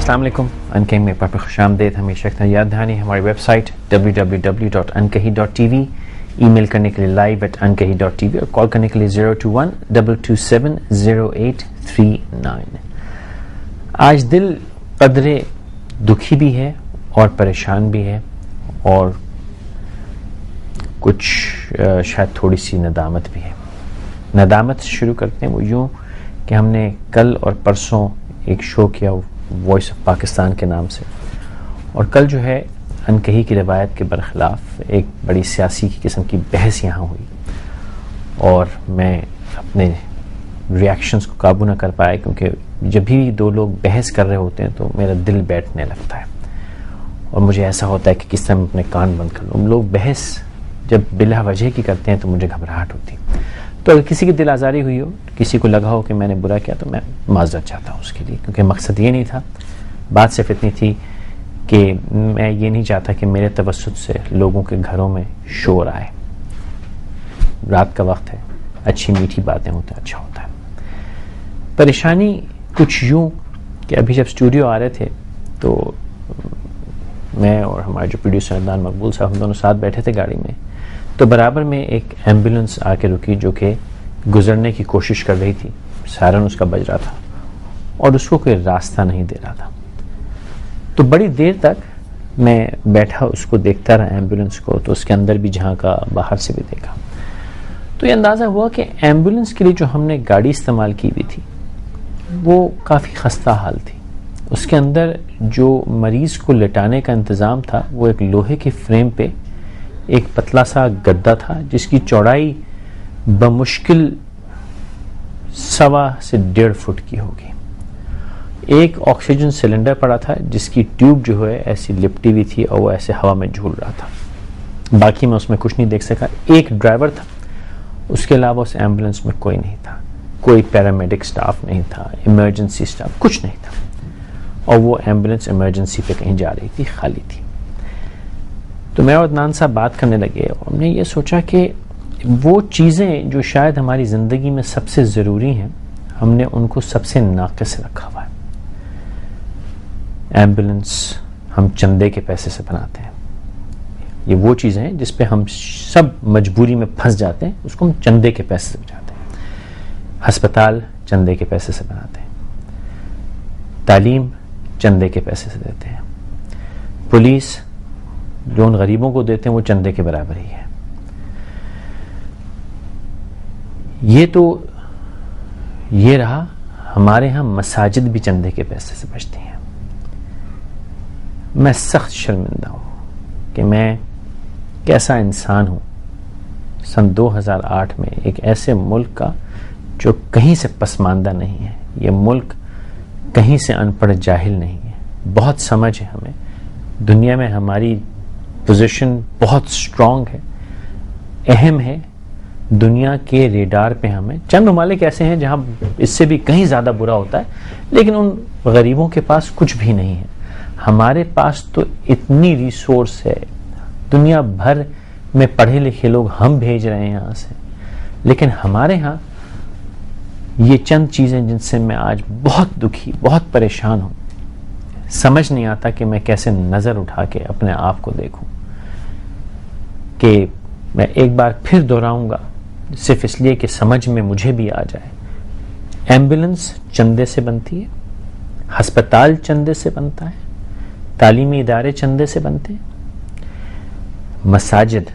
السلام علیکم. انکہی میں پر خوش آمدید. ہمیشہ کی یاد دہانی ہماری ویب سائٹ www.ankahi.tv، ای میل کرنے کے لیے live@ankahi.tv اور کال کرنے کے لیے 021-227-0839. آج دل قدرے دکھی بھی ہے اور پریشان بھی ہے اور کچھ شاید تھوڑی سی ندامت بھی ہے. ندامت شروع کرتے ہیں وہ یوں کہ ہم نے کل اور پرسوں ایک شو کیا وائس آف پاکستان کے نام سے، اور کل جو ہے انکہی کی روایت کے برخلاف ایک بڑی سیاسی قسم کی بحث یہاں ہوئی، اور میں اپنے ریاکشنز کو قابو نہ کر پایا، کیونکہ جب بھی دو لوگ بحث کر رہے ہوتے ہیں تو میرا دل بیٹھنے لگتا ہے اور مجھے ایسا ہوتا ہے کہ کس طرح میں اپنے کان بند کر لوں. لوگ بحث جب بلا وجہ کی کرتے ہیں تو مجھے گھبراہٹ ہوتی. تو اگر کسی کی دل آزاری ہوئی ہو، کسی کو لگا ہو کہ میں نے برا کیا، تو میں معذرت چاہتا ہوں اس کے لیے، کیونکہ مقصد یہ نہیں تھا. بات صرف اتنی تھی کہ میں یہ نہیں چاہتا کہ میرے توسط سے لوگوں کے گھروں میں شور آئے. رات کا وقت ہے، اچھی میٹھی باتیں ہوتی ہیں، اچھا ہوتا ہے. پریشانی کچھ یوں کہ ابھی جب اسٹوڈیو آ رہے تھے تو میں اور ہمارے جو پروڈیوسر عدنان مقبول صاحب، ہم دونوں ساتھ بیٹھے تھے گاڑی میں، تو برابر میں ایک ایمبولینس آ کے رکی جو کہ گزرنے کی کوشش کر رہی تھی. سائرن اس کا بج رہا تھا اور اس کو کوئی راستہ نہیں دے رہا تھا. تو بڑی دیر تک میں بیٹھا اس کو دیکھتا رہا ایمبولینس کو، تو اس کے اندر بھی جھانکا، باہر سے بھی دیکھا. تو یہ اندازہ ہوا کہ ایمبولینس کے لیے جو ہم نے گاڑی استعمال کی ہوئی تھی وہ کافی خستہ حال تھی. اس کے اندر جو مریض کو لٹانے کا انتظام تھا وہ ایک لوہے کے فریم پہ ایک پتلا سا گدا تھا جس کی چوڑائی بمشکل 1.25 سے 1.5 فٹ کی ہوگی. ایک آکسیجن سلنڈر پڑا تھا جس کی ٹیوب جو ہے ایسی لپٹی ہوئی تھی اور وہ ایسے ہوا میں جھول رہا تھا. باقی میں اس میں کچھ نہیں دیکھ سکا. ایک ڈرائیور تھا، اس کے علاوہ اس ایمبولینس میں کوئی نہیں تھا. کوئی پیرامیڈک سٹاف نہیں تھا، ایمرجنسی سٹاف کچھ نہیں تھا، اور وہ ایمبولینس ایمرجنسی پہ کہیں جا رہی تھی، خالی تھی. تو میں اور عدنان صاحب بات کرنے لگے اور ہم نے یہ سوچا کہ وہ چیزیں جو شاید ہماری زندگی میں سب سے ضروری ہیں، ہم نے ان کو سب سے ناقص رکھا ہوا ہے. ایمبولینس ہم چندے کے پیسے سے بناتے ہیں. یہ وہ چیزیں ہیں جس پہ ہم سب مجبوری میں پھنس جاتے ہیں، اس کو ہم چندے کے پیسے سے بناتے ہیں. ہسپتال چندے کے پیسے سے بناتے ہیں. تعلیم چندے کے پیسے سے دیتے ہیں. پولیس جو ان غریبوں کو دیتے ہیں وہ چندے کے برابر ہی ہے. یہ رہا. ہمارے ہاں مساجد بھی چندے کے پیسے سے بچتی ہیں. میں سخت شرمندہ ہوں کہ میں کیسا انسان ہوں. سن 2008 میں ایک ایسے ملک کا جو کہیں سے پسماندہ نہیں ہے، یہ ملک کہیں سے ان پڑھ جاہل نہیں ہے، بہت سمجھ ہے ہمیں. دنیا میں ہماری پوزیشن بہت سٹرونگ ہے، اہم ہے. دنیا کے ریڈار پہ ہمیں چند ممالک ایسے ہیں جہاں اس سے بھی کہیں زیادہ برا ہوتا ہے، لیکن ان غریبوں کے پاس کچھ بھی نہیں ہے. ہمارے پاس تو اتنی ریسورس ہے، دنیا بھر میں پڑھے لکھے لوگ ہم بھیج رہے ہیں یہاں سے، لیکن ہمارے ہاں یہ چند چیزیں جن سے میں آج بہت دکھی، بہت پریشان ہوں. سمجھ نہیں آتا کہ میں کیسے نظر اٹھا کے اپنے آپ کو دیکھوں. کہ میں ایک بار پھر دہراؤں گا صرف اس لیے کہ سمجھ میں مجھے بھی آ جائے. ایمبولینس چندے سے بنتی ہے، ہسپتال چندے سے بنتا ہے، تعلیمی ادارے چندے سے بنتے ہیں، مساجد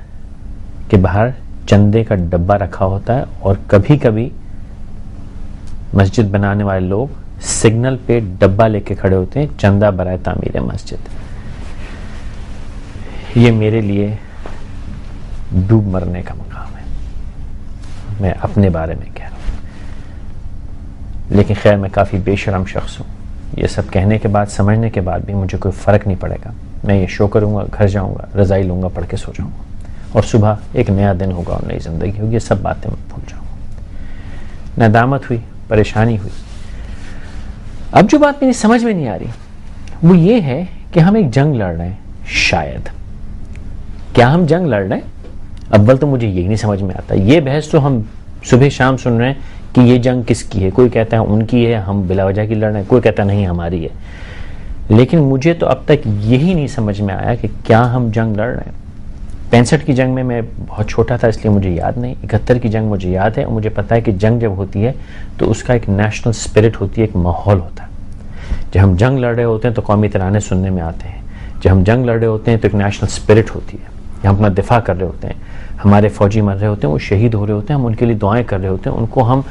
کے باہر چندے کا ڈبہ رکھا ہوتا ہے، اور کبھی کبھی مسجد بنانے والے لوگ سگنل پہ ڈبہ لے کے کھڑے ہوتے ہیں، چندہ برائے تعمیر مسجد. یہ میرے لیے ڈوب مرنے کا مقام ہے. میں اپنے بارے میں کہہ رہا ہوں، لیکن خیر میں کافی بے شرم شخص ہوں. یہ سب کہنے کے بعد، سمجھنے کے بعد بھی مجھے کوئی فرق نہیں پڑے گا. میں یہ شو کروں گا، گھر جاؤں گا، رضائی لوں گا، پڑھ کے سو جاؤں گا، اور صبح ایک نیا دن ہوگا اور نئی زندگی ہوگی. یہ سب باتیں میں بھول جاؤں گا. ندامت ہوئی، پریشانی ہوئی. اب جو بات میری سمجھ میں نہیں آ رہی وہ یہ ہے کہ ہم ایک جنگ لڑ رہے ہیں. شاید کیا ہم جنگ لڑ رہے ہیں؟ اول تو مجھے یہی نہیں سمجھ میں آتا. یہ بحث تو ہم صبح شام سن رہے ہیں کہ یہ جنگ کس کی ہے. کوئی کہتا ہے ان کی ہے، ہم بلا وجہ کی لڑ رہے ہیں. کوئی کہتا ہے نہیں ہماری ہے. لیکن مجھے تو اب تک یہی نہیں سمجھ میں آیا کہ کیا ہم جنگ لڑ رہے ہیں. 65 کی جنگ میں بہت چھوٹا تھا اس لیے مجھے یاد نہیں. 71 کی جنگ مجھے یاد ہے, اور مجھے پتا ہے کہ جنگ جب ہوتی ہے تو اس کا ایک نیشنل اسپرٹ ہوتی ہے, ایک ماحول ہوتا ہے. جب ہم جنگ لڑ رہے ہوتے ہیں تو قومی ترانے سننے میں آتے ہیں. جب ہم جنگ لڑ رہے ہوتے ہیں تو ایک نیشنل اسپرٹ ہوتی ہے, ہم اپنا دفاع کر رہے ہوتے ہیں. ہمارے فوجی مر رہے ہوتے ہیں, وہ شہید ہو رہے ہوتے ہیں, ہم ان کے لیے دعائیں کر رہے ہوتے ہیں, ان کو ہم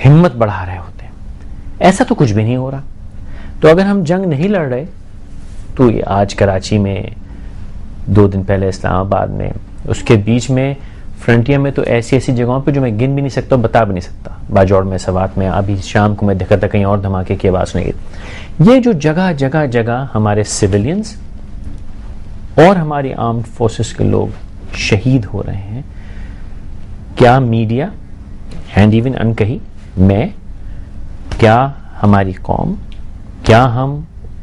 ہمت بڑھا رہے ہوتے ہیں. ایسا تو کچھ بھی نہیں ہو رہا. تو اگر ہم جنگ نہیں لڑ رہے تو یہ آج کراچی میں, 2 دن پہلے اسلام آباد میں, اس کے بیچ میں فرنٹیئر میں تو ایسی ایسی جگہوں پہ جو میں گن بھی نہیں سکتا, بتا بھی نہیں سکتا, باجوڑ میں, سوات میں, ابھی شام کو میں دیکھا تھا کہیں اور دھماکے کی آواز نہیں گئی. یہ جو جگہ جگہ جگہ ہمارے سویلینز اور ہماری آرمڈ فورسز کے لوگ شہید ہو رہے ہیں, کیا میڈیا اینڈ ایون انکہی میں, کیا ہماری قوم, کیا ہم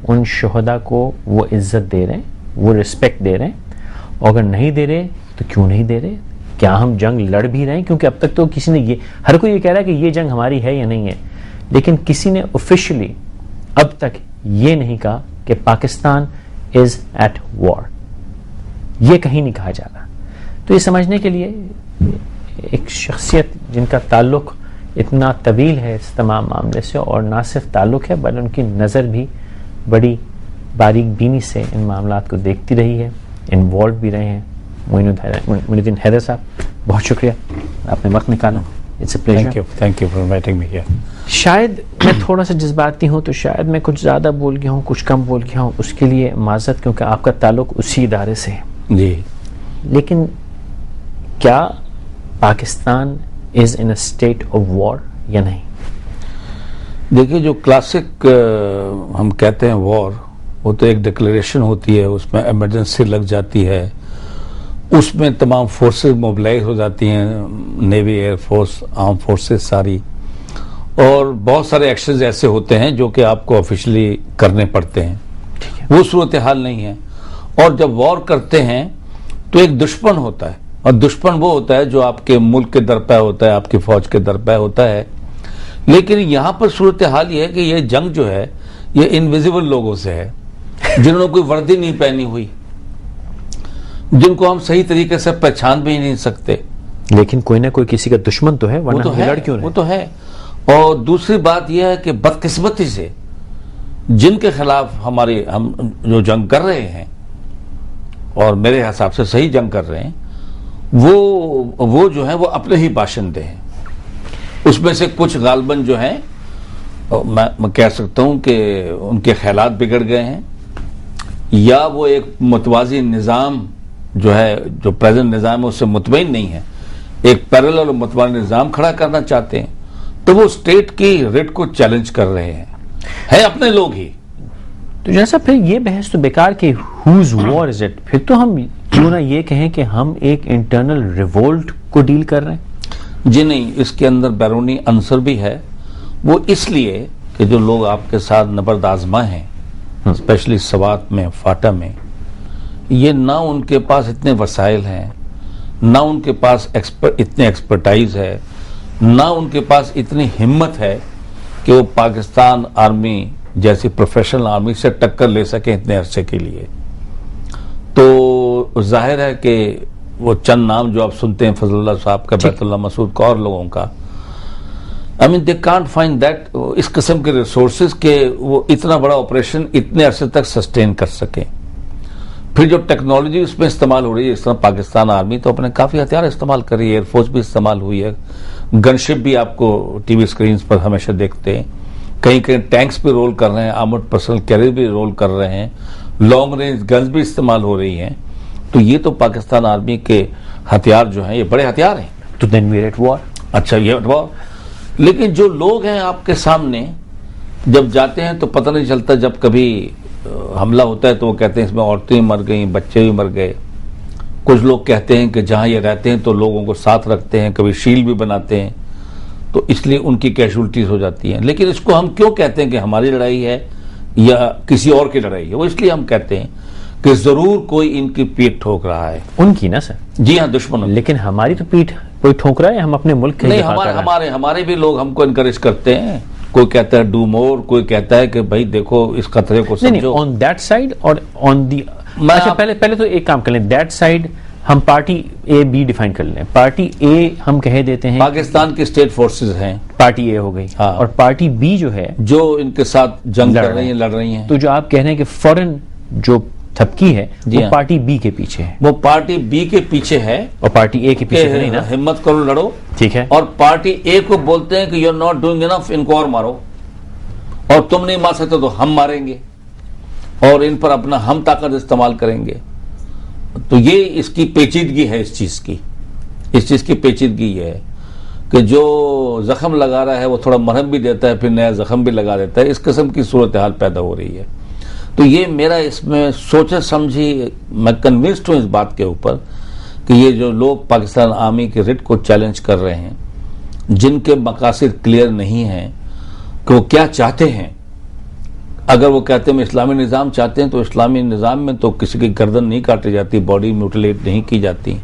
ان شہداء کو وہ عزت دے رہے ہیں, وہ رسپیکٹ دے رہے ہیں؟ اور اگر نہیں دے رہے تو کیوں نہیں دے رہے؟ کیا ہم جنگ لڑ بھی رہے ہیں؟ کیونکہ اب تک تو کسی نے یہ, ہر کوئی یہ کہہ رہا ہے کہ یہ جنگ ہماری ہے یا نہیں ہے, لیکن کسی نے آفیشلی اب تک یہ نہیں کہا کہ پاکستان از ایٹ وار. یہ کہیں نہیں کہا جا رہا. تو یہ سمجھنے کے لیے ایک شخصیت جن کا تعلق اتنا طویل ہے اس تمام معاملے سے, اور نہ صرف تعلق ہے بلکہ ان کی نظر بھی بڑی باریک بینی سے ان معاملات کو دیکھتی رہی ہے, انوالو بھی رہے ہیں, معین الدین حیدر صاحب, بہت شکریہ آپ نے وقت نکالا. It's a pleasure. Thank you for inviting me here. شاید میں تھوڑا سا جذباتی ہوں, تو شاید میں کچھ زیادہ بول گیا ہوں, کچھ کم بول گیا ہوں, اس کے لیے معذرت, کیونکہ آپ کا تعلق اسی ادارے سے ہے. جی, لیکن کیا پاکستان از ان اے اسٹیٹ آف وار یا نہیں؟ دیکھیے جو کلاسک ہم کہتے ہیں وار, وہ تو ایک ڈکلیریشن ہوتی ہے, اس میں ایمرجنسی لگ جاتی ہے, اس میں تمام فورسز موبلائز ہو جاتی ہیں, navy, air force, arm forces ساری, اور بہت سارے ایکشنز ایسے ہوتے ہیں جو کہ آپ کو آفیشلی کرنے پڑتے ہیں. وہ صورتحال نہیں ہے. اور جب وار کرتے ہیں تو ایک دشمن ہوتا ہے, اور دشمن وہ ہوتا ہے جو آپ کے ملک کے درپے ہوتا ہے, آپ کی فوج کے درپے ہوتا ہے. لیکن یہاں پر صورتحال یہ ہے کہ یہ جنگ جو ہے یہ انویزیبل لوگوں سے ہے, جنہوں نے کوئی وردی نہیں پہنی ہوئی, جن کو ہم صحیح طریقے سے پہچان بھی نہیں سکتے. لیکن کوئی نہ کوئی کسی کا دشمن تو ہے, ورنہ ہم لڑ کیوں رہے؟ وہ تو ہے. اور دوسری بات یہ ہے کہ بدقسمتی سے جن کے خلاف ہم جو جنگ کر رہے ہیں, اور میرے حساب سے صحیح جنگ کر رہے ہیں, وہ جو ہیں وہ اپنے ہی باشندے ہیں. اس میں سے کچھ غالباً جو ہیں میں کہہ سکتا ہوں کہ ان کے خیالات بگڑ گئے ہیں, یا وہ ایک متوازی نظام جو ہے, جو پریزنٹ نظام ہے اس سے مطمئن نہیں ہے, ایک پیرلل اور متوازی نظام کھڑا کرنا چاہتے ہیں, تو وہ اسٹیٹ کی ریٹ کو چیلنج کر رہے ہیں اپنے لوگ ہی. تو جیسا پھر یہ بحث تو بیکار کہ whose war is it, پھر تو ہم کیوں نہ یہ کہیں کہ ہم ایک انٹرنل ریوولٹ کو ڈیل کر رہے ہیں. جی نہیں, اس کے اندر بیرونی عنصر بھی ہے. وہ اس لیے کہ جو لوگ آپ کے ساتھ نبرد آزما ہیں, اسپیشلی سوات میں, فاٹا میں, یہ نہ ان کے پاس اتنے وسائل ہیں, نہ ان کے پاس اتنے ایکسپرٹائز ہے, نہ ان کے پاس اتنی ہمت ہے کہ وہ پاکستان آرمی جیسی پروفیشنل آرمی سے ٹکر لے سکیں اتنے عرصے کے لیے. تو ظاہر ہے کہ وہ چند نام جو آپ سنتے ہیں, فضل اللہ صاحب کا, بیت اللہ مسعود کا, اور لوگوں کا, I mean they can't find that, اس قسم کے ریسورسز کہ وہ اتنا بڑا آپریشن اتنے عرصے تک سسٹین کر سکیں. پھر جو ٹیکنالوجی اس میں استعمال ہو رہی ہے, اس طرح پاکستان آرمی تو اپنے کافی ہتھیار استعمال کر رہی ہے, ایئر فورس بھی استعمال ہوئی ہے, گن شپ بھی آپ کو ٹی وی اسکرینز پر ہمیشہ دیکھتے ہیں, کہیں کہیں ٹینکس بھی رول کر رہے ہیں, آرمڈ پرسنل کیریئر بھی رول کر رہے ہیں, لانگ رینج گنز بھی استعمال ہو رہی ہیں. تو یہ تو پاکستان آرمی کے ہتھیار جو ہیں یہ بڑے ہتھیار ہیں. تو then we're at war. اچھا, یہ ایٹ وار. لیکن جو لوگ ہیں آپ کے سامنے جب جاتے ہیں تو پتہ نہیں چلتا, جب کبھی حملہ ہوتا ہے تو وہ کہتے ہیں اس میں عورتیں مر گئیں, بچے بھی مر گئے. کچھ لوگ کہتے ہیں کہ جہاں یہ رہتے ہیں تو لوگوں کو ساتھ رکھتے ہیں, کبھی شیل بھی بناتے ہیں, تو اس لیے ان کی کیجولٹیز ہو جاتی ہیں. لیکن اس کو ہم کیوں کہتے ہیں کہ ہماری لڑائی ہے یا کسی اور کی لڑائی ہے؟ وہ اس لیے ہم کہتے ہیں کہ ضرور کوئی ان کی پیٹ ٹھوک رہا ہے. ان کی نا سر؟ جی ہاں, دشمنوں. لیکن ہماری تو پیٹ کوئی ٹھوک رہا ہے, ہم اپنے ملک کے نہیں, ہمارے بھی لوگ ہم کو انکریج کرتے ہیں. کوئی کہتا ہے ڈو مور، کوئی کہتا ہے کہ بھائی دیکھو اس خطرے کو سمجھو. آن دیٹ سائڈ اور آن دی، اچھا پہلے تو ایک کام کر لیں، دیٹ سائڈ ہم پارٹی اے بی ڈیفائن کر لیں. پارٹی اے ہم کہہ دیتے ہیں پاکستان کی اسٹیٹ فورسز ہیں، پارٹی اے ہو گئی، اور پارٹی بی جو ہے جو ان کے ساتھ جنگ کر رہی ہیں، لڑ رہی ہیں. تو جو آپ کہہ رہے ہیں کہ فورن جو تھپکی ہے وہ پارٹی بی کے پیچھے ہے، وہ پارٹی بی کے پیچھے ہے اور پارٹی اے کے پیچھے نہیں نا. ہمت کرو لڑو، ٹھیک ہے. اور پارٹی اے کو بولتے ہیں کہ یو آر ناٹ ڈوئنگ انف، ان کو اور مارو، اور تم نہیں مار سکتے تو ہم ماریں گے، اور ان پر اپنا ہم طاقت استعمال کریں گے. تو یہ اس کی پیچیدگی ہے، اس چیز کی پیچیدگی یہ ہے کہ جو زخم لگا رہا ہے وہ تھوڑا مرہم بھی دیتا ہے، پھر نیا زخم بھی لگا دیتا ہے. اس قسم کی صورتحال پیدا ہو رہی ہے. تو یہ میرا اس میں سوچے سمجھی، میں کنوینسڈ ہوں اس بات کے اوپر کہ یہ جو لوگ پاکستان آرمی کے رٹ کو چیلنج کر رہے ہیں، جن کے مقاصد کلیئر نہیں ہیں کہ وہ کیا چاہتے ہیں. اگر وہ کہتے ہیں اسلامی نظام چاہتے ہیں تو اسلامی نظام میں تو کسی کی گردن نہیں کاٹی جاتی، باڈی میوٹیلیٹ نہیں کی جاتی.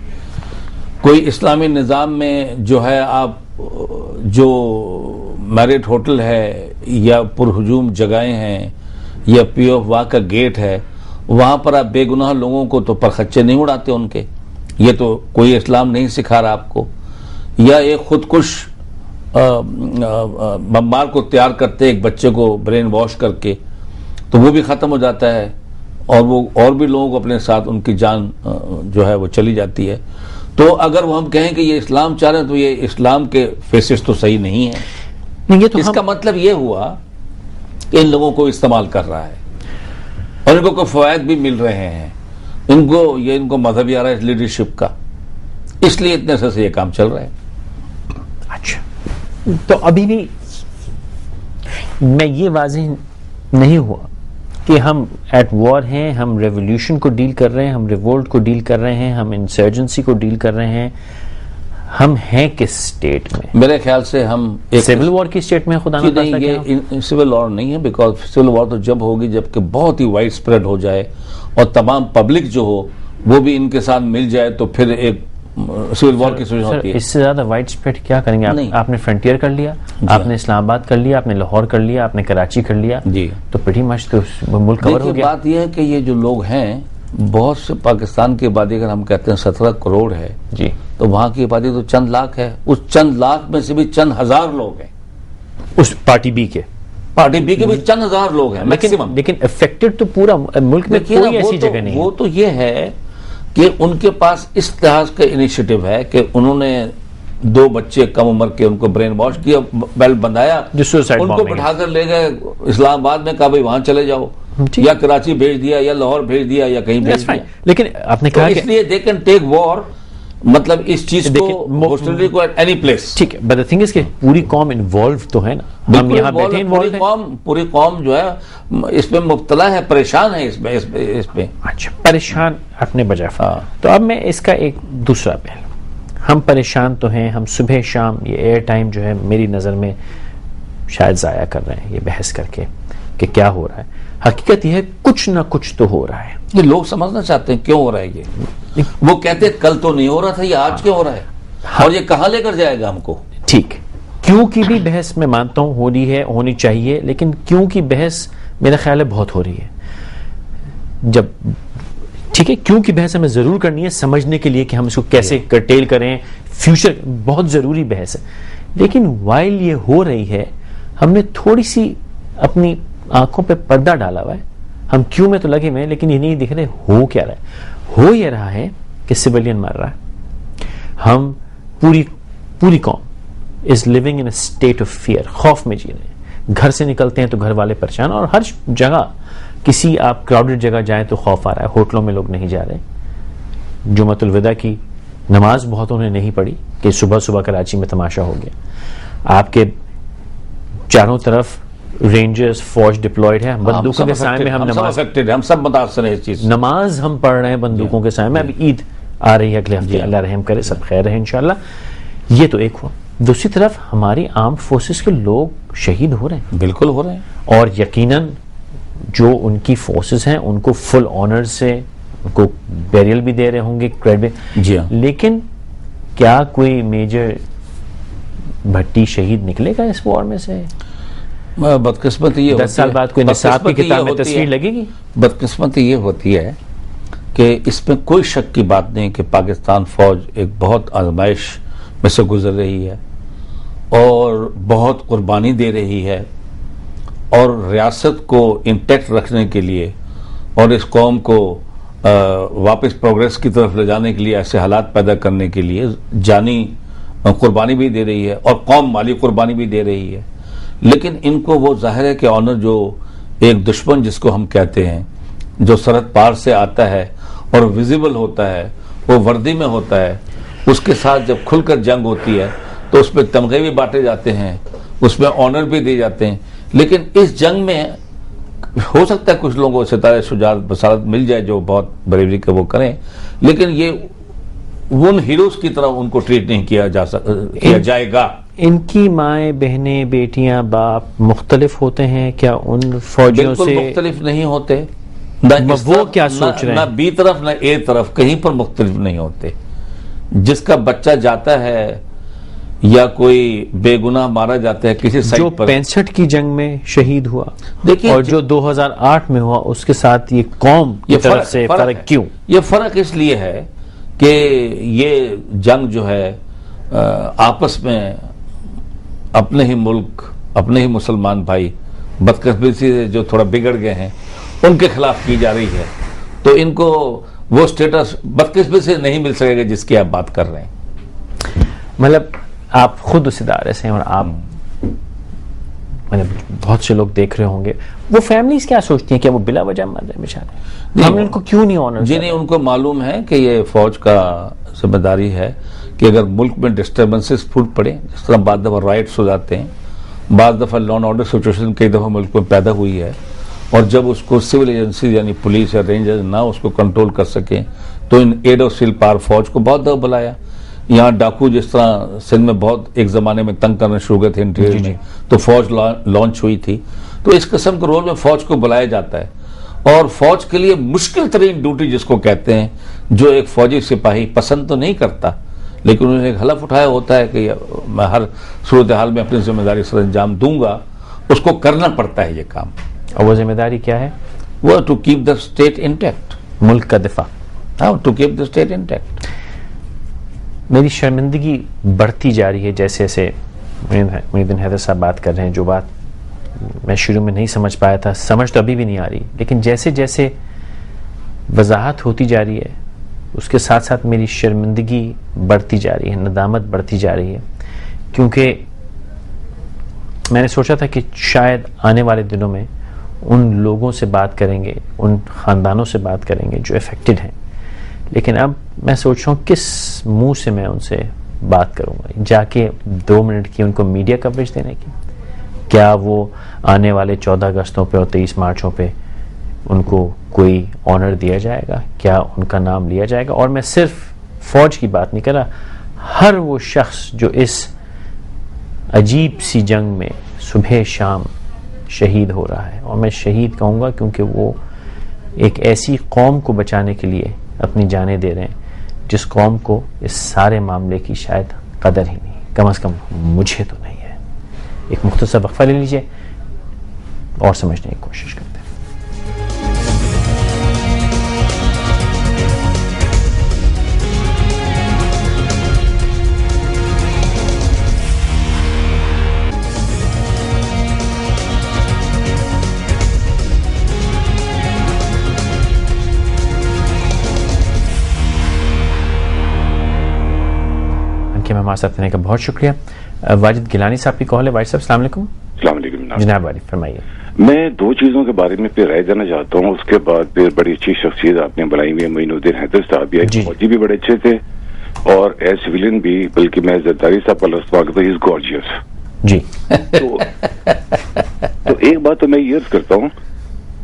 کوئی اسلامی نظام میں جو ہے آپ جو میرٹ ہوٹل ہے یا پرہجوم جگہیں ہیں یا پی آف واہ کا گیٹ ہے، وہاں پر آپ بے گناہ لوگوں کو تو پرخچے نہیں اڑاتے ان کے. یہ تو کوئی اسلام نہیں سکھا رہا آپ کو. یا ایک خودکش بمبار کو تیار کرتے ایک بچے کو برین واش کر کے، تو وہ بھی ختم ہو جاتا ہے، اور وہ اور بھی لوگوں کو اپنے ساتھ ان کی جان جو ہے وہ چلی جاتی ہے. تو اگر وہ ہم کہیں کہ یہ اسلام چاہ رہے ہیں تو یہ اسلام کے فیسز تو صحیح نہیں ہیں. اس کا مطلب یہ ہوا کہ ان لوگوں کو استعمال کر رہا ہے اور ان کو کوئی فوائد بھی مل رہے ہیں. ان کو مذہبی آ رہا ہے لیڈرشپ کا، اس لیے اتنے عرصے سے یہ کام چل رہا ہے. اچھا، تو ابھی بھی میں یہ واضح نہیں ہوا کہ ہم ایٹ وار ہیں، ہم ریولیوشن کو ڈیل کر رہے ہیں، ہم ریوولٹ کو ڈیل کر رہے ہیں، ہم انسرجنسی کو ڈیل کر رہے ہیں. ہم ہیں کس سٹیٹ میں؟ میرے خیال سے ہم ایک سول وار کی سٹیٹ میں خدا نہ خواستہ. یہ سول وار نہیں ہے، بیکاز سول وار تو جب ہوگی جب کہ بہت ہی وائڈ اسپریڈ ہو جائے اور تمام پبلک جو ہو وہ بھی ان کے ساتھ مل جائے، تو پھر ایک سول وار کی صورت ہوتی ہے. اس سے زیادہ وائڈ اسپریڈ کیا کریں گے؟ آپ نے فرنٹیئر کر لیا، آپ نے اسلام آباد کر لیا، آپ نے لاہور کر لیا، آپ نے کراچی کر لیا، جی تو پریٹی مچ تو ملک کور ہو گیا. بات یہ ہے کہ یہ جو لوگ ہیں، بہت سے پاکستان کی آبادی اگر ہم کہتے ہیں 17 کروڑ ہے، جی، تو وہاں کی آبادی تو چند لاکھ ہے. اس چند لاکھ میں سے بھی چند ہزار لوگ ہیں اس پارٹی بی کے بھی چند ہزار لوگ ہیں میکسیمم. لیکن افیکٹڈ تو پورا ملک میں کوئی ایسی جگہ نہیں. وہ تو یہ ہے کہ ان کے پاس اس لحاظ کا انیشیٹو ہے کہ انہوں نے 2 بچے کم عمر کے ان کو برین واش کیا، بیل بندھایا، ان کو بٹھا کر لے گئے اسلام آباد میں، کہا بھائی وہاں چلے جاؤ، یا کراچی بھیج دیا یا لاہور بھیج دیا یا کہیں بھیج دیا. لیکن آپ نے کہا اس لیے دے کین ٹیک وار، مطلب اس چیز کو اینی پلیس. ٹھیک ہے، بٹ دی تھنگ از کہ پوری قوم انوالو تو ہے نا. ہم یہاں بیٹھے انوالو ہیں، پوری قوم جو ہے اس میں مبتلا ہے، پریشان ہے اس پہ. اچھا، پریشان اپنے بجائے. تو اب میں اس کا ایک دوسرا پہلو، ہم پریشان تو ہیں، ہم صبح شام یہ ایئر ٹائم جو ہے میری نظر میں شاید ضائع کر رہے ہیں یہ بحث کر کے کہ کیا ہو رہا ہے. حقیقت یہ ہے کچھ نہ کچھ تو ہو رہا ہے. یہ لوگ سمجھنا چاہتے ہیں کیوں ہو رہا ہے یہ. وہ کہتے ہیں کل تو نہیں ہو رہا تھا، یہ آج کیوں ہو رہا ہے، اور یہ کہاں لے کر جائے گا ہم کو. ٹھیک، کیوں کی بھی بحث میں مانتا ہوں ہونی چاہیے، لیکن کیوں کی بحث میرا خیال ہے بہت ہو رہی ہے. جب ٹھیک ہے، کیوں کی بحث ہمیں ضرور کرنی ہے سمجھنے کے لیے کہ ہم اس کو کیسے کرٹیل کریں، فیوچر بہت ضروری بحث ہے. لیکن وائل یہ ہو رہی ہے ہم نے تھوڑی سی اپنی آنکھوں پہ پردہ ڈالا ہوا ہے. ہم کیوں میں تو لگے ہوئے ہیں لیکن یہ نہیں دکھ رہے ہو کیا رہا ہے. ہو یہ رہا ہے کہ سویلین مر رہا ہے. ہم پوری قوم is living in a state of fear, خوف میں جی رہے ہیں. گھر سے نکلتے ہیں تو گھر والے پریشان، اور ہر جگہ کسی آپ کراؤڈڈ جگہ جائیں تو خوف آ رہا ہے. ہوٹلوں میں لوگ نہیں جا رہے. جمعۃ الوداع کی نماز بہتوں نے نہیں پڑھی کہ صبح صبح کراچی میں تماشا ہو گیا. آپ کے چاروں طرف رینجرز فوج ڈپلوائڈ ہے، بندوقوں کے سائے میں ہم سب متاثر ہیں اس چیز. نماز ہم پڑھ رہے ہیں بندوقوں کے سائے میں. ابھی عید آ رہی ہے اگلے ہفتے، اللہ رحم کرے، سب خیر رہے انشاءاللہ. یہ تو ایک ہوا. دوسری طرف ہماری آرمڈ فورسز کے لوگ شہید ہو رہے ہیں. بالکل ہو رہے ہیں، اور یقیناً جو ان کی فورسز ہیں ان کو فل آنر سے ان کو بیریل بھی دے رہے ہوں گے، کریڈٹ. جی ہاں. لیکن کیا کوئی میجر بھٹی شہید نکلے گا اس وار میں سے؟ بدقسمتی یہ 10 سال بعد کوئی نصاب کی کتاب میں تصویر لگے گی؟ بدقسمتی یہ ہوتی ہے کہ اس میں کوئی شک کی بات نہیں کہ پاکستان فوج ایک بہت آزمائش میں سے گزر رہی ہے اور بہت قربانی دے رہی ہے، اور ریاست کو انٹیکٹ رکھنے کے لیے اور اس قوم کو واپس پروگریس کی طرف لے جانے کے لیے، ایسے حالات پیدا کرنے کے لیے جانی قربانی بھی دے رہی ہے اور قوم مالی قربانی بھی دے رہی ہے. لیکن ان کو وہ ظاہر ہے کہ آنر جو ایک دشمن جس کو ہم کہتے ہیں، جو سرحد پار سے آتا ہے اور ویزیبل ہوتا ہے، وہ وردی میں ہوتا ہے، اس کے ساتھ جب کھل کر جنگ ہوتی ہے تو اس میں تمغے بھی بانٹے جاتے ہیں، اس میں آنر بھی دیے جاتے ہیں. لیکن اس جنگ میں ہو سکتا ہے کچھ لوگوں کو ستارے شجاعت بصارت مل جائے جو بہت بریوری کے وہ کریں، لیکن یہ ان ہیروز کی طرح ان کو ٹریٹ نہیں کیا جائے گا. ان کی مائیں، بہنیں، بیٹیاں، باپ مختلف ہوتے ہیں کیا ان فوجیوں سے؟ بالکل مختلف نہیں ہوتے. وہ کیا سوچ رہے ہیں؟ نہ بی طرف نہ اے طرف کہیں پر مختلف نہیں ہوتے. جس کا بچہ جاتا ہے یا کوئی بے گناہ مارا جاتا ہے کسی سائٹ جو پر، 65 کی جنگ میں شہید ہوا دیکھیے، اور جو 2008 میں ہوا، اس کے ساتھ یہ قوم کی طرف سے فرق کیوں؟ یہ فرق اس لیے ہے کہ یہ جنگ جو ہے آپس میں اپنے ہی ملک، اپنے ہی مسلمان بھائی بدقسمتی سے جو تھوڑا بگڑ گئے ہیں ان کے خلاف کی جا رہی ہے. تو ان کو وہ سٹیٹس بدقسمتی سے نہیں مل سکے گا جس کی آپ بات کر رہے ہیں. مطلب آپ خود اس ادارے سے ہیں اور آپ بہت سے لوگ دیکھ رہے ہوں گے، وہ فیملیز کیا سوچتی ہیں؟ کیا وہ بلا وجہ مر رہے بیچارے؟ ہم نے ان کو کیوں نہیں آنر؟ جی نہیں، ان کو معلوم ہے کہ یہ فوج کا ذمہ داری ہے کہ اگر ملک میں ڈسٹربنسز پھوٹ پڑے، جس طرح بعض دفعہ رائٹس ہو جاتے ہیں، بعض دفعہ لا اینڈ آرڈر سچویشن کئی دفعہ ملک میں پیدا ہوئی ہے، اور جب اس کو سول ایجنسیز یعنی پولیس یا رینجرز نہ اس کو کنٹرول کر سکیں تو ان ایڈ آف سیل پار فوج کو بہت دفعہ بلایا. یہاں ڈاکو جس طرح سندھ میں بہت ایک زمانے میں تنگ کرنا شروع ہوئے تھے انٹیریئر میں، تو فوج لانچ ہوئی تھی. تو اس قسم کے رول میں فوج کو بلایا جاتا ہے، اور فوج کے لیے مشکل ترین ڈیوٹی جس کو کہتے ہیں، جو ایک فوجی سپاہی پسند تو نہیں کرتا لیکن انہوں نے ایک حلف اٹھایا ہوتا ہے کہ میں ہر صورتحال میں اپنی ذمہ داری سر انجام دوں گا، اس کو کرنا پڑتا ہے یہ کام. اور وہ ذمہ داری کیا ہے؟ وہ to keep the state intact, ملک کا دفاع. ہاں، to keep the state intact. میری شرمندگی بڑھتی جا رہی ہے جیسے جیسے معین حیدر صاحب بات کر رہے ہیں. جو بات میں شروع میں نہیں سمجھ پایا تھا، سمجھ تو ابھی بھی نہیں آ رہی، لیکن جیسے جیسے وضاحت ہوتی جا رہی ہے اس کے ساتھ ساتھ میری شرمندگی بڑھتی جا رہی ہے، ندامت بڑھتی جا رہی ہے. کیونکہ میں نے سوچا تھا کہ شاید آنے والے دنوں میں ان لوگوں سے بات کریں گے، ان خاندانوں سے بات کریں گے جو افیکٹڈ ہیں، لیکن اب میں سوچ رہا ہوں کس منہ سے میں ان سے بات کروں گا؟ جا کے 2 منٹ کی ان کو میڈیا کوریج دینے کی؟ کیا وہ آنے والے 14 اگستوں پہ اور 23 مارچوں پہ ان کو کوئی آنر دیا جائے گا؟ کیا ان کا نام لیا جائے گا؟ اور میں صرف فوج کی بات نہیں کر رہا، ہر وہ شخص جو اس عجیب سی جنگ میں صبح شام شہید ہو رہا ہے، اور میں شہید کہوں گا کیونکہ وہ ایک ایسی قوم کو بچانے کے لیے اپنی جانیں دے رہے ہیں جس قوم کو اس سارے معاملے کی شاید قدر ہی نہیں، کم از کم مجھے تو نہیں ہے. ایک مختصر وقفہ لے لیجئے اور سمجھنے کی کوشش کرتے ہیں. ہمارے ساتھ رہنے کا بہت شکریہ. واجد گیلانی صاحب کی کال ہے. واجد صاحب السلام علیکم. السلام علیکم جناب واجد فرمائیے. میں 2 چیزوں کے بارے میں پھر رائے دینا چاہتا ہوں، اس کے بعد پھر بڑی اچھی شخصیت آپ نے بنائی ہوئی ہے معین الدین حیدر صاحب. یہ فوجی بھی بڑے اچھے تھے اور ایز سویلین بھی، بلکہ میں زرداری صاحب کا لفظ مانگتا ہوں، ہی از گارجیس. جی تو ایک بات تو میں یہ عرض کرتا ہوں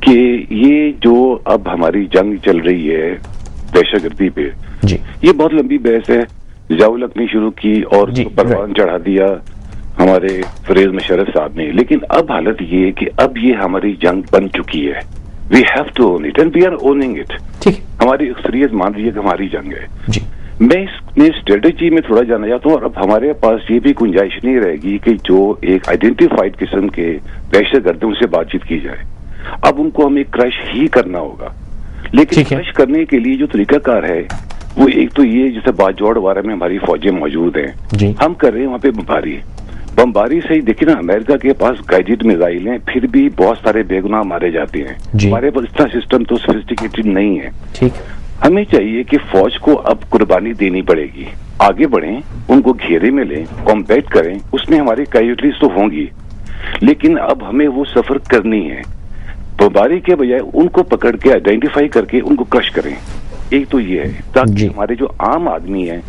کہ یہ جو اب ہماری جنگ چل رہی ہے دہشت گردی پہ، جی یہ بہت لمبی بحث ہے. ضیاء الحق شروع کی اور پروان چڑھا دیا ہمارے فریز مشرف صاحب نے، لیکن اب حالت یہ ہے کہ اب یہ ہماری جنگ بن چکی ہے. We have to own it and we are owning it. ٹھیک، ہماری اکثریت مان رہی ہے کہ ہماری جنگ ہے. جی میں اس میں اسٹریٹجی میں تھوڑا جانا چاہتا ہوں, اور اب ہمارے پاس یہ بھی گنجائش نہیں رہے گی کہ جو ایک آئیڈینٹیفائڈ قسم کے دہشت گرد ہیں ان سے بات چیت کی جائے. اب ان کو ہمیں کرش ہی کرنا ہوگا, لیکن کرش کرنے کے لیے جو طریقہ کار ہے وہ ایک تو یہ جیسے باجوڑ وغیرہ میں ہماری فوجیں موجود ہیں, ہم کر رہے ہیں وہاں پہ بمباری سے ہی دیکھیں نا, امریکہ کے پاس گائیڈڈ میزائل ہیں, پھر بھی بہت سارے بے گناہ مارے جاتے ہیں. ہمارے پاس اتنا سسٹم تو سوفسٹیکیٹڈ نہیں ہے. ہمیں چاہیے کہ فوج کو اب قربانی دینی پڑے گی, آگے بڑھیں, ان کو گھیرے میں لیں, کمپیکٹ کریں, اس میں ہماری کیجوٹیز تو ہوں گی, لیکن اب ہمیں وہ سفر کرنی ہے. بمباری کے بجائے ان کو پکڑ کے آئیڈینٹیفائی کر کے ان کو کرش کریں. ایک تو یہ ہے تاکہ ہمارے جو عام آدمی ہیں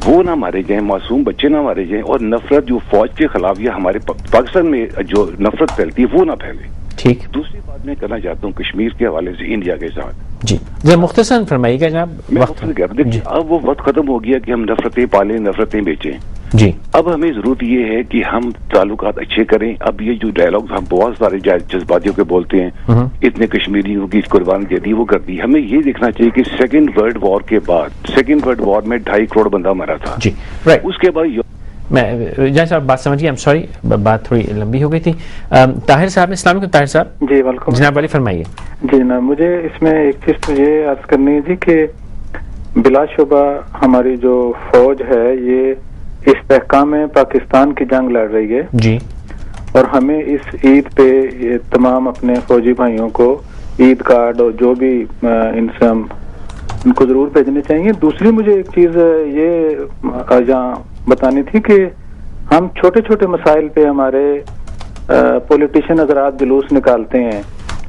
وہ نہ مارے جائیں, معصوم بچے نہ مارے جائیں, اور نفرت جو فوج کے خلاف یا ہمارے پاکستان میں جو نفرت پھیلتی ہے وہ نہ پھیلے. ٹھیک. دوسری بات میں کرنا چاہتا ہوں کشمیر کے حوالے سے انڈیا کے ساتھ. جی مختصراً فرمائیے گا جناب. اب وہ وقت ختم ہو گیا کہ ہم نفرتیں پالیں, نفرتیں بیچیں. جی اب ہمیں ضرورت یہ ہے کہ ہم تعلقات اچھے کریں. اب یہ جو ڈائلاگ ہم بہت سارے جذباتیوں کے بولتے ہیں, اتنے کشمیریوں کی قربانی دے دی, وہ کر دی. ہمیں یہ دیکھنا چاہیے کہ سیکنڈ ورلڈ وار کے بعد, سیکنڈ ورلڈ وار میں 2.5 کروڑ بندہ مرا تھا. جی اس کے بعد میں جہاں صاحب بات سمجھیے, I'm sorry بات تھوڑی لمبی ہو گئی تھی. طاہر صاحب, السلام علیکم طاہر صاحب. جی ویلکم جناب علی, فرمائیے. جی جناب, مجھے اس میں ایک چیز تو یہ عرض کرنی تھی کہ بلا شبہ ہماری جو فوج ہے یہ استحکام پاکستان کی جنگ لڑ رہی ہے. جی. اور ہمیں اس عید پہ تمام اپنے فوجی بھائیوں کو عید کارڈ اور جو بھی ان کو ضرور بھیجنے چاہیے. دوسری مجھے ایک چیز یہ یہاں بتانی تھی کہ ہم چھوٹے چھوٹے مسائل پہ ہمارے پولیٹیشین حضرات جلوس نکالتے ہیں,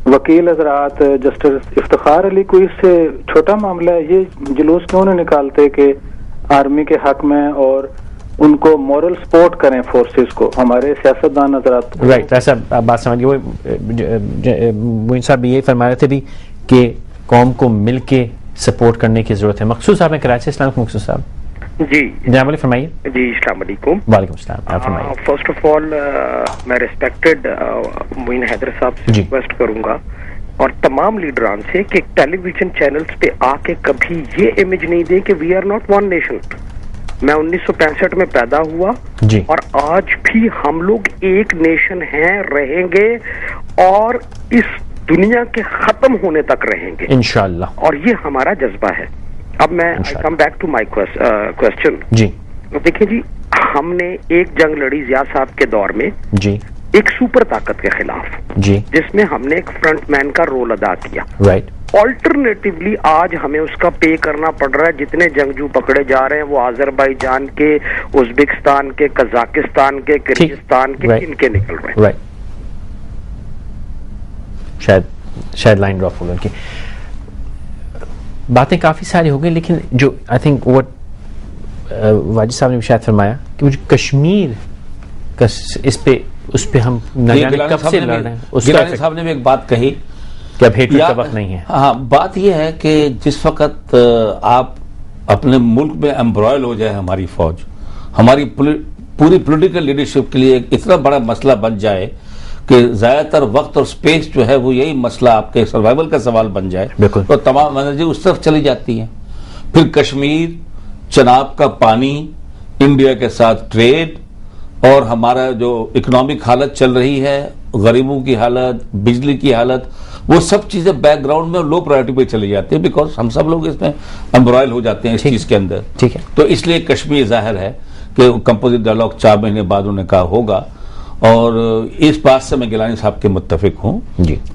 وکیل حضرات, جسٹس افتخار علی, کوئی اس سے چھوٹا معاملہ ہے, یہ جلوس کیوں نہیں نکالتے کہ آرمی کے حق میں اور ان کو مورل سپورٹ کریں فورسز کو, ہمارے سیاستدان حضرات. رائٹ, ایسا بات سمجھ گئے. وہ صاحب یہ فرما رہے تھے بھی کہ قوم کو مل کے سپورٹ کرنے کی ضرورت ہے. مقصود صاحب ہیں کراچی. السلام علیکم مقصود صاحب. جی جناب علی فرمائیے. جی السلام علیکم. وعلیکم السلام, آپ فرمائیے. فرسٹ آف آل میں ریسپیکٹڈ معین حیدر صاحب سے ریکویسٹ کروں گا اور تمام لیڈران سے کہ ٹیلی ویژن چینلز پہ آ کے کبھی یہ امیج نہیں دیں کہ we are not one nation. میں 1965 میں پیدا ہوا جی, اور آج بھی ہم لوگ ایک نیشن ہیں, رہیں گے اور اس دنیا کے ختم ہونے تک رہیں گے انشاءاللہ, اور یہ ہمارا جذبہ ہے. اب میں come back to my question. جی دیکھیں جی, ہم نے ایک جنگ لڑی ضیاء صاحب کے دور میں جی ایک سپر طاقت کے خلاف, جی, جس میں ہم نے ایک فرنٹ مین کا رول ادا کیا. رائٹ. آلٹرنیٹیولی آج ہمیں اس کا پے کرنا پڑ رہا ہے. جتنے جنگجو پکڑے جا رہے ہیں وہ آذربائیجان کے, ازبکستان کے, قزاقستان کے, کرغزستان کے, ان کے نکل رہے ہیں. رائٹ. شاید لائن ڈراپ ہو گئی. باتیں کافی ساری ہو گئی, لیکن جو آئی تھنک وٹ واجد صاحب نے شاید فرمایا کہ وہ جو کشمیر کا اس پہ ہم نہ جانے کب سے لڑ رہے ہیں. گیلانی صاحب نے بھی ایک بات کہی کہ اب ہیٹریٹ کا وقت نہیں ہے. ہاں, بات یہ ہے کہ جس وقت آپ اپنے ملک میں امبرائل ہو جائے ہماری فوج, ہماری پوری پولیٹیکل لیڈرشپ کے لیے ایک اتنا بڑا مسئلہ بن جائے کہ زیادہ تر وقت اور سپیس جو ہے وہ یہی مسئلہ آپ کے سروائیول کا سوال بن جائے, تو تمام انرجی اس طرف چلی جاتی ہے. پھر کشمیر, چناب کا پانی, انڈیا کے ساتھ ٹریڈ, اور ہمارا جو اکنامک حالت چل رہی ہے, غریبوں کی حالت, بجلی کی حالت, وہ سب چیزیں بیک گراؤنڈ میں لو پرائرٹی پہ چلی جاتی ہیں, بیکاز ہم سب لوگ اس میں امبرائل ہو جاتے ہیں اس چیز کے اندر. ٹھیک ہے, تو اس لیے کشمیر ظاہر ہے کہ کمپوزٹ ڈائلاگ 4 مہینے بعد انہوں نے کہا ہوگا, اور اس بات سے میں گیلانی صاحب کے متفق ہوں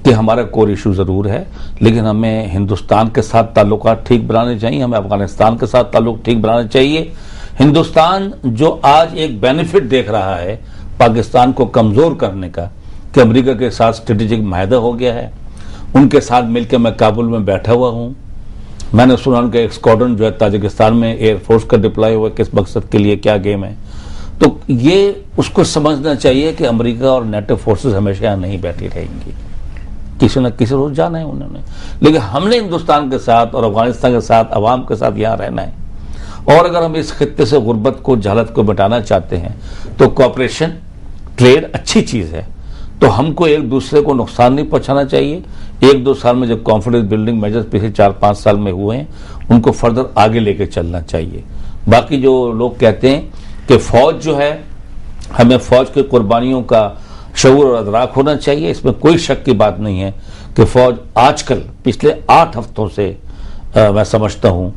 کہ ہمارا کور ایشو ضرور ہے, لیکن ہمیں ہندوستان کے ساتھ تعلقات ٹھیک بنانے چاہیے, ہمیں افغانستان کے ساتھ تعلق ٹھیک بنانے چاہیے. ہندوستان جو آج ایک بینیفٹ دیکھ رہا ہے پاکستان کو کمزور کرنے کا کہ امریکہ کے ساتھ اسٹریٹجک معاہدہ ہو گیا ہے, ان کے ساتھ مل کے میں کابل میں بیٹھا ہوا ہوں. میں نے سنا ان کا ایک اسکواڈرن جو ہے تاجکستان میں ایئر فورس کا ڈپلائی ہوا, کس مقصد کے لیے, کیا گیم ہے. تو یہ اس کو سمجھنا چاہیے کہ امریکہ اور نیٹو فورسز ہمیشہ یہاں نہیں بیٹھی رہیں گی, کسی نہ کسی روز جانا ہے انہوں نے, لیکن ہم نے ہندوستان کے ساتھ اور افغانستان کے ساتھ عوام کے ساتھ یہاں رہنا ہے. اور اگر ہم اس خطے سے غربت کو, جہالت کو مٹانا چاہتے ہیں تو کوآپریشن, ٹریڈ اچھی چیز ہے, تو ہم کو ایک دوسرے کو نقصان نہیں پہنچانا چاہیے. 1-2 سال میں جب کانفیڈنس بلڈنگ میجرز پچھلے 4-5 سال میں ہوئے ہیں ان کو فردر آگے لے کے چلنا چاہیے. باقی جو لوگ کہتے ہیں کہ فوج جو ہے, ہمیں فوج کے قربانیوں کا شعور اور ادراک ہونا چاہیے, اس میں کوئی شک کی بات نہیں ہے کہ فوج آج کل پچھلے 8 ہفتوں سے میں سمجھتا ہوں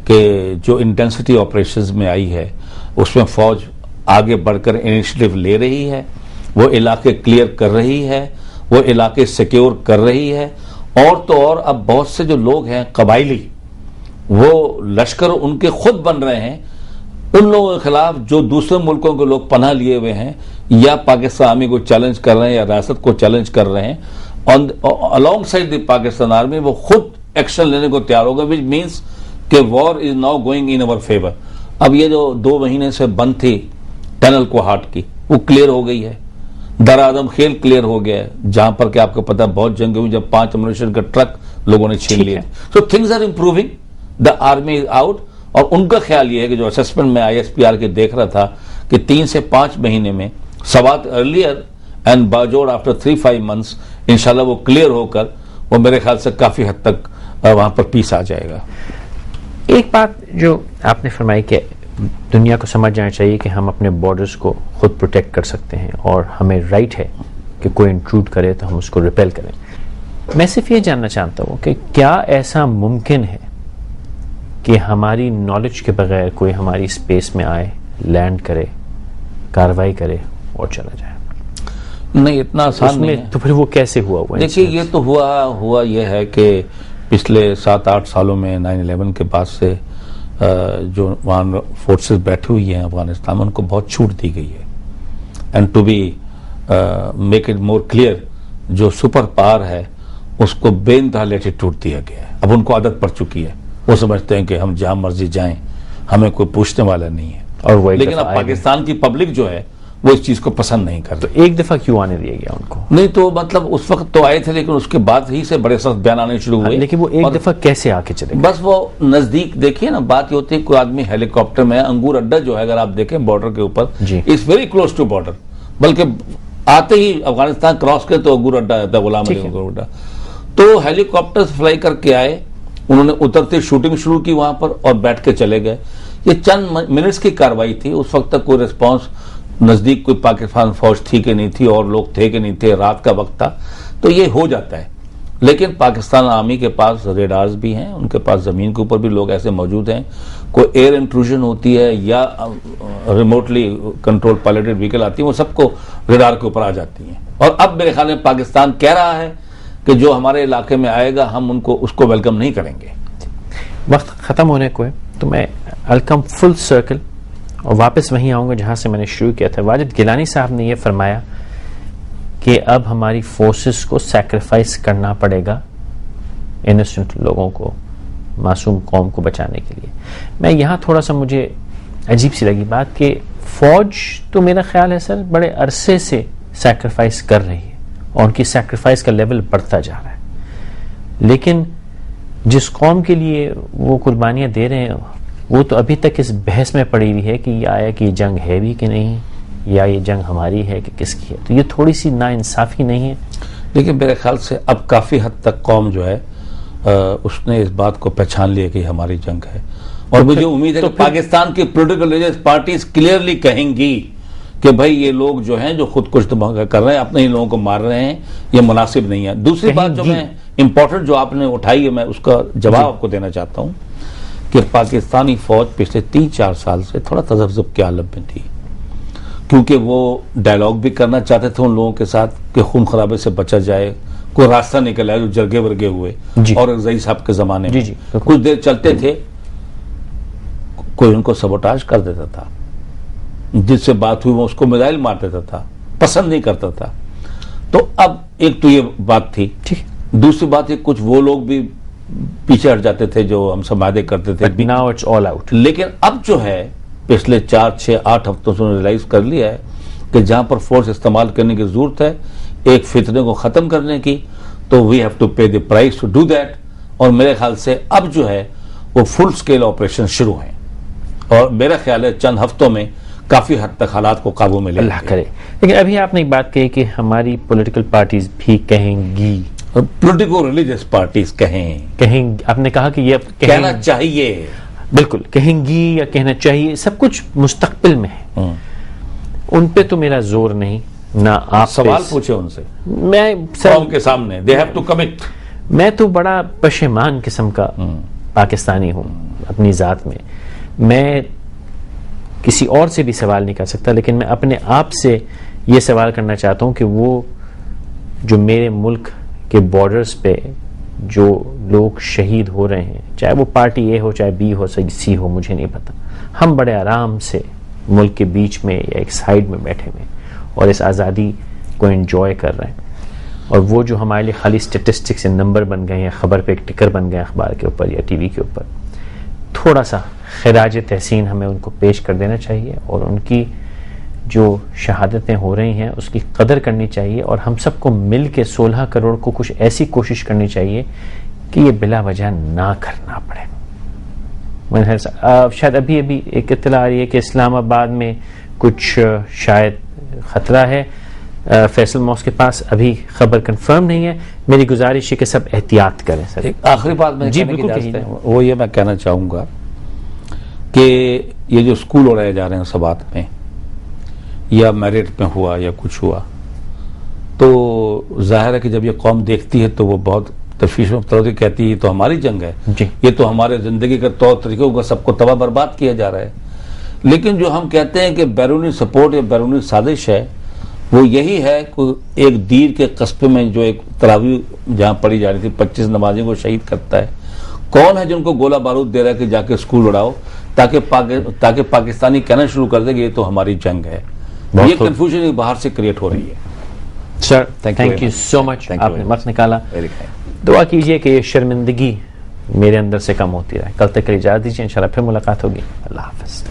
کہ جو انٹینسٹی آپریشنز میں آئی ہے اس میں فوج آگے بڑھ کر انیشیٹو لے رہی ہے, وہ علاقے کلیئر کر رہی ہے, وہ علاقے سیکیور کر رہی ہے. اور تو اور اب بہت سے جو لوگ ہیں قبائلی, وہ لشکر ان کے خود بن رہے ہیں ان لوگوں کے خلاف جو دوسرے ملکوں کے لوگ پناہ لیے ہوئے ہیں یا پاکستان آرمی کو چیلنج کر رہے ہیں یا ریاست کو چیلنج کر رہے ہیں. along side دی پاکستان آرمی وہ خود ایکشن لینے کو تیار ہوگا, which means کہ وار از ناؤ گوئنگ ان اور فیور. اب یہ جو 2 مہینے سے بند تھی ٹنل کو ہاٹ کی, وہ کلیئر ہو گئی ہے. در آدم خیل کلیئر ہو گیا ہے, جہاں پر کہ آپ کو پتا بہت جنگ ہوئی جب 5 امونیشن کا ٹرک لوگوں نے چھین لیے. So things are improving, the army is out. اور ان کا خیال یہ ہے کہ جو اسسمنٹ میں ISPR کے دیکھ رہا تھا کہ 3 سے 5 مہینے میں Swat earlier and Bajaur after 3-5 months انشاءاللہ وہ کلیئر ہو کر وہ میرے خیال سے کافی حد تک وہاں پر پیس آ جائے گا. ایک بات جو آپ نے فرمائی کہ دنیا کو سمجھ جانا چاہیے کہ ہم اپنے بارڈرز کو خود پروٹیکٹ کر سکتے ہیں اور ہمیں رائٹ ہے کہ کوئی انٹروڈ کرے تو ہم اس کو ریپیل کریں. میں صرف یہ جاننا چاہتا ہوں کہ کیا ایسا ممکن ہے کہ ہماری نالج کے بغیر کوئی ہماری اسپیس میں آئے, لینڈ کرے, کاروائی کرے اور چلا جائے؟ نہیں, اتنا آسان نہیں ہے. تو پھر وہ کیسے ہوا؟ دیکھیے یہ تو ہوا یہ ہے کہ پچھلے 7-8 سالوں میں 9/11 کے بعد سے جو وہاں فورسز بیٹھی ہوئی ہیں افغانستان میں ان کو بہت چھوٹ دی گئی ہے. And to be make it more clear, جو سپر پاور ہے اس کو بے انتہا لیٹیٹیوڈ دیا گیا ہے. اب ان کو عادت پڑ چکی ہے, وہ سمجھتے ہیں کہ ہم جہاں مرضی جائیں ہمیں کوئی پوچھنے والا نہیں ہے. اور لیکن اب پاکستان کی پبلک جو ہے وہ اس چیز کو پسند نہیں کرتی. تو ایک دفعہ کیوں آنے دیا گیا ان کو؟ نہیں تو مطلب اس وقت تو آئے تھے لیکن اس کے بعد ہی سے بڑے سخت بیان آنے شروع ہوئے. لیکن وہ ایک دفعہ کیسے آ کے چلے گئے؟ بس وہ نزدیک دیکھیے نا, بات یہ ہوتی ہے کوئی آدمی ہیلی کاپٹر میں, انگور اڈا جو ہے اگر آپ دیکھیں بارڈر کے اوپر, it's very close to border, بلکہ آتے ہی افغانستان کراس کرے تو انگور اڈا آتا ہے, غلام علی انگور اڈا. تو ہیلی کاپٹر فلائی کر کے آئے, انہوں نے اترتے شوٹنگ شروع کی وہاں پر اور بیٹھ کے چلے گئے. یہ چند منٹس کی کاروائی تھی, اس وقت تک کوئی ریسپانس نزدیک کوئی پاکستان فوج تھی کہ نہیں تھی اور لوگ تھے کہ نہیں تھے, رات کا وقت تھا, تو یہ ہو جاتا ہے. لیکن پاکستان آرمی کے پاس ریڈارز بھی ہیں, ان کے پاس زمین کے اوپر بھی لوگ ایسے موجود ہیں, کوئی ایئر انٹروژن ہوتی ہے یا ریموٹلی کنٹرول پائلٹڈ وہیکل آتی ہیں, وہ سب کو ریڈار کے اوپر آ جاتی ہیں. اور اب میرے خیال میں پاکستان کہہ رہا ہے کہ جو ہمارے علاقے میں آئے گا ہم اس کو ویلکم نہیں کریں گے. وقت ختم ہونے کو ہے تو میں الکم فل سرکل اور واپس وہیں آؤں گا جہاں سے میں نے شروع کیا تھا. واجد گیلانی صاحب نے یہ فرمایا کہ اب ہماری فورسز کو سیکریفائس کرنا پڑے گا انوسنٹ لوگوں کو, معصوم قوم کو بچانے کے لیے. میں یہاں تھوڑا سا مجھے عجیب سی لگی بات کہ فوج تو میرا خیال ہے سر بڑے عرصے سے سیکریفائس کر رہی ہے اور ان کی سیکریفائس کا لیول بڑھتا جا رہا ہے, لیکن جس قوم کے لیے وہ قربانیاں دے رہے ہیں وہ تو ابھی تک اس بحث میں پڑی ہوئی ہے کہ یہ آیا کہ یہ جنگ ہے بھی کہ نہیں, یا یہ جنگ ہماری ہے کہ کس کی ہے. تو یہ تھوڑی سی ناانصافی نہیں ہے؟ لیکن میرے خیال سے اب کافی حد تک قوم جو ہے اس نے اس بات کو پہچان لیا کہ ہماری جنگ ہے, اور مجھے امید ہے کہ پاکستان کی پولیٹیکل ریلیجس پارٹیز کلیئرلی کہیں گی کہ بھائی یہ لوگ جو ہیں جو خود کش دماغ کر رہے ہیں, اپنے ہی لوگوں کو مار رہے ہیں, یہ مناسب نہیں ہے. دوسری بات جو میں امپورٹنٹ جو آپ نے اٹھائی ہے, میں اس کا جواب آپ کو دینا چاہتا ہوں کہ پاکستانی فوج پچھلے 3-4 سال سے تھوڑا تذبذب کے عالم میں تھی, کیونکہ وہ ڈائلاگ بھی کرنا چاہتے تھے ان لوگوں کے ساتھ کہ خون خرابے سے بچا جائے, کوئی راستہ نکل آئے جو جرگے ورگے ہوئے. اور رضائی صاحب کے زمانے میں کچھ دیر چلتے تھے, کوئی ان کو سبوٹاج کر دیتا تھا, جس سے بات ہوئی وہ اس کو میزائل مار دیتا تھا, پسند نہیں کرتا تھا. تو اب ایک تو یہ بات تھی. دوسری بات یہ کچھ وہ لوگ بھی پیچھے ہٹ جاتے تھے جو ہم سمادے کرتے تھے. Now it's all out. لیکن اب جو ہے پچھلے 4-6-8 ہفتوں سے ریلائز کر لیا ہے کہ جہاں پر فورس استعمال کرنے کی ضرورت ہے ایک فتنے کو ختم کرنے کی, تو we have to pay the price to do that. اور میرے خیال سے اب جو ہے وہ فل سکیل آپریشن شروع ہیں, اور میرا خیال ہے چند ہفتوں میں کافی حد تک حالات کو قابو میں لے اللہ کرے. لیکن ابھی آپ نے ایک بات کہی کہ ہماری پولیٹیکل پارٹیز بھی کہیں گی, پولیٹیکل ریلیجس پارٹیز کہیں, آپ نے کہا کہ یہ کہنا چاہیے, بالکل کہیں گی یا کہنا چاہیے, سب کچھ مستقبل میں ہے. ان پہ تو میرا زور نہیں, نہ آپ سوال پوچھے ان سے, میں قوم کے سامنے they have to commit. میں تو بڑا پشیمان قسم کا پاکستانی ہوں اپنی ذات میں. میں کسی اور سے بھی سوال نہیں کر سکتا, لیکن میں اپنے آپ سے یہ سوال کرنا چاہتا ہوں کہ وہ جو میرے ملک کے بارڈرز پہ جو لوگ شہید ہو رہے ہیں, چاہے وہ پارٹی اے ہو چاہے بی ہو سی ہو, مجھے نہیں پتا, ہم بڑے آرام سے ملک کے بیچ میں یا ایک سائیڈ میں بیٹھے ہوئے اور اس آزادی کو انجوائے کر رہے ہیں. اور وہ جو ہمارے لیے خالی اسٹیٹسٹکس یا نمبر بن گئے ہیں, خبر پہ ایک ٹکر بن گئے اخبار کے اوپر یا ٹی وی کے اوپر, تھوڑا سا خراج تحسین ہمیں ان کو پیش کر دینا چاہیے اور ان کی جو شہادتیں ہو رہی ہیں اس کی قدر کرنی چاہیے, اور ہم سب کو مل کے 16 کروڑ کو کچھ ایسی کوشش کرنی چاہیے کہ یہ بلا وجہ نہ کرنا پڑے. شاید ابھی ایک اطلاع آ رہی ہے کہ اسلام آباد میں کچھ شاید خطرہ ہے, فیصل موس کے پاس ابھی خبر کنفرم نہیں ہے. میری گزارش ہے کہ سب احتیاط کریں. سر ایک آخری بات میں جی بالکل, وہ یہ میں کہنا چاہوں گا کہ یہ جو اسکول اڑائے جا رہے ہیں سبات میں یا میرٹ میں ہوا یا کچھ ہوا, تو ظاہر ہے کہ جب یہ قوم دیکھتی ہے تو وہ بہت تشویش میں مبتلا کہتی ہے یہ تو ہماری جنگ ہے, یہ تو ہمارے زندگی کے طور طریقوں کا سب کو تباہ برباد کیا جا رہا ہے. لیکن جو ہم کہتے ہیں کہ بیرونی سپورٹ یا بیرونی سازش ہے, وہ یہی ہے کہ ایک دیر کے قصبے میں جو ایک تراویح جہاں پڑھی جا رہی تھی 25 نمازیوں کو شہید کرتا ہے, کون ہے جن کو گولہ بارود دے رہا ہے کہ جا کے اسکول اڑاؤ تاکہ پاکستانی کہنا شروع کر دے کہ یہ تو ہماری جنگ ہے. یہ کنفیوژن باہر سے کریٹ ہو رہی ہے. سر تھینک یو سو مچ, آپ نے وقت نکالا. دعا کیجئے کہ یہ شرمندگی میرے اندر سے کم ہوتی رہے. کل تک کے لیے اجازت دیجیے, انشاءاللہ پھر ملاقات ہوگی. اللہ حافظ.